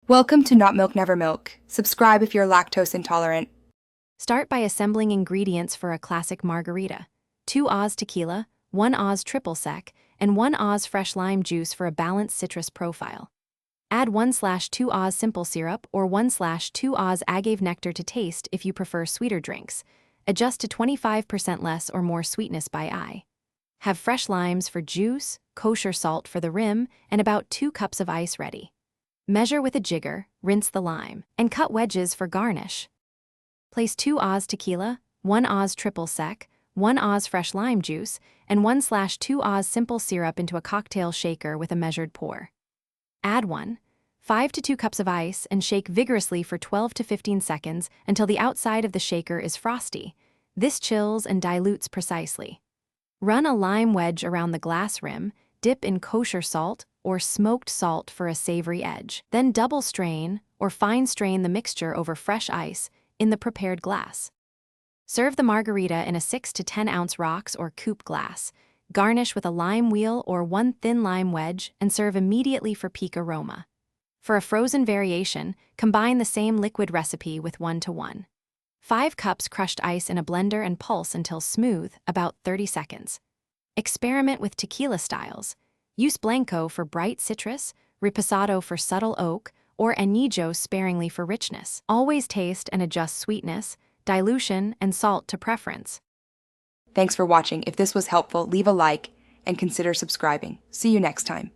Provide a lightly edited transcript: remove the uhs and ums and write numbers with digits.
Welcome to Not Milk Never Milk. Subscribe if you're lactose intolerant. Start by assembling ingredients for a classic margarita. 2 Oz tequila, 1 Oz triple sec, and 1 Oz fresh lime juice for a balanced citrus profile. Add 1/2 Oz simple syrup or 1/2 Oz agave nectar to taste if you prefer sweeter drinks. Adjust to 25% less or more sweetness by eye. Have fresh limes for juice, kosher salt for the rim, and about 2 cups of ice ready. Measure with a jigger, rinse the lime, and cut wedges for garnish. Place 2 Oz tequila, 1 Oz triple sec, 1 Oz fresh lime juice, and 1/2 Oz simple syrup into a cocktail shaker with a measured pour. Add 1.5 to 2 cups of ice and shake vigorously for 12 to 15 seconds until the outside of the shaker is frosty. This chills and dilutes precisely. Run a lime wedge around the glass rim, dip in kosher salt or smoked salt for a savory edge. Then double strain or fine strain the mixture over fresh ice in the prepared glass. Serve the margarita in a 6 to 10 ounce rocks or coupe glass. Garnish with a lime wheel or 1 thin lime wedge and serve immediately for peak aroma. For a frozen variation, combine the same liquid recipe with 1:1. 5 cups crushed ice in a blender and pulse until smooth, about 30 seconds. Experiment with tequila styles. Use Blanco for bright citrus, Reposado for subtle oak, or Añejo sparingly for richness. Always taste and adjust sweetness, dilution, and salt to preference. Thanks for watching. If this was helpful, leave a like and consider subscribing. See you next time.